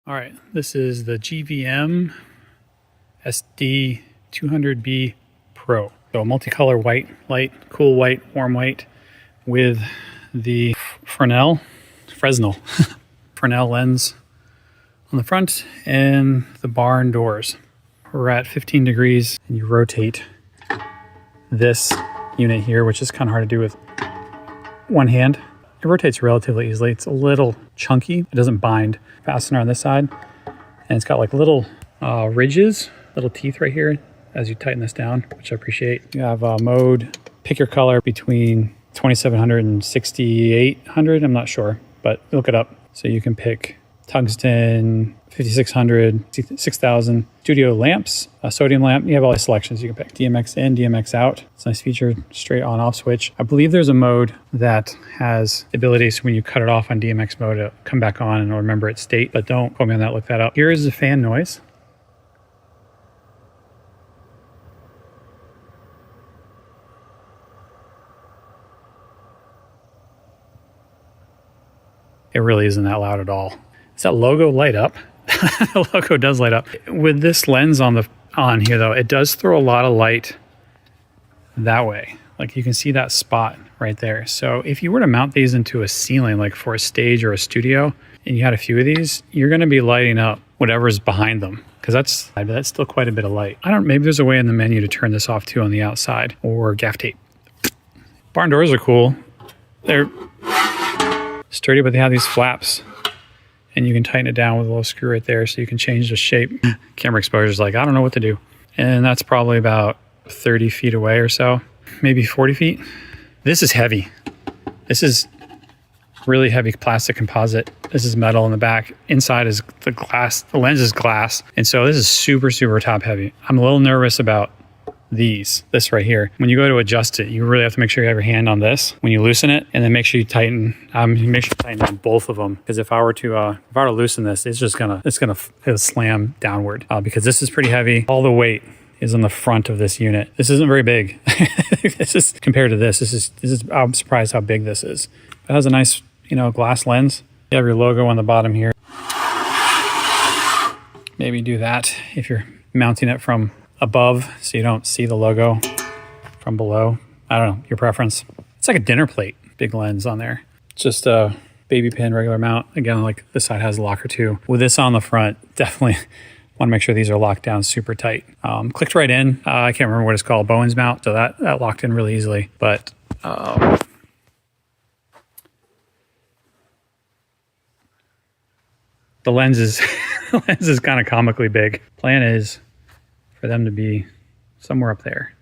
All right, this is the GVM SD200B Pro. So a multicolor white light, cool white, warm white with the Fresnel Fresnel lens on the front and the barn doors. We're at 15 degrees and you rotate this unit here, which is kind of hard to do with one hand. It rotates relatively easily. It's a little chunky. It doesn't bind. Fastener on this side. And it's got like little ridges, little teeth right here as you tighten this down, which I appreciate. You have mode, pick your color between 2700 and 6800. I'm not sure, but look it up. So you can pick tungsten, 5600, 6000, studio lamps, a sodium lamp. You have all the selections you can pick. DMX in, DMX out. It's a nice feature, straight on off switch. I believe there's a mode that has the ability, so when you cut it off on DMX mode, it'll come back on and it'll remember its state, but don't quote me on that, look that up. Here is the fan noise. It really isn't that loud at all. Does that logo light up? The logo does light up. With this lens on here though, it does throw a lot of light that way. Like you can see that spot right there. So if you were to mount these into a ceiling, like for a stage or a studio, and you had a few of these, you're gonna be lighting up whatever's behind them, because that's still quite a bit of light. Maybe there's a way in the menu to turn this off too on the outside, or gaff tape. Barn doors are cool. They're sturdy, but they have these flaps and you can tighten it down with a little screw right there so you can change the shape. Camera exposure is like, I don't know what to do. And that's probably about 30 feet away or so, maybe 40 feet. This is heavy. This is really heavy plastic composite. This is metal in the back. Inside is the glass, the lens is glass. And so this is super, super top heavy. I'm a little nervous about this right here. When you go to adjust it, you really have to make sure you have your hand on this when you loosen it, and then make sure you tighten on both of them. Because if I were to loosen this, it's gonna slam downward because this is pretty heavy. All the weight is on the front of this unit. This isn't very big. This is compared to this. I'm surprised how big this is. It has a nice, glass lens. You have your logo on the bottom here. Maybe do that if you're mounting it from above so you don't see the logo from below. I don't know, your preference. It's like a dinner plate, big lens on there. Just a baby pin, regular mount. Again, like this side has a locker too. With this on the front, definitely want to make sure these are locked down super tight. Clicked right in. I can't remember what it's called, Bowen's mount. So that locked in really easily. But the lens is kind of comically big. Plan is for them to be somewhere up there.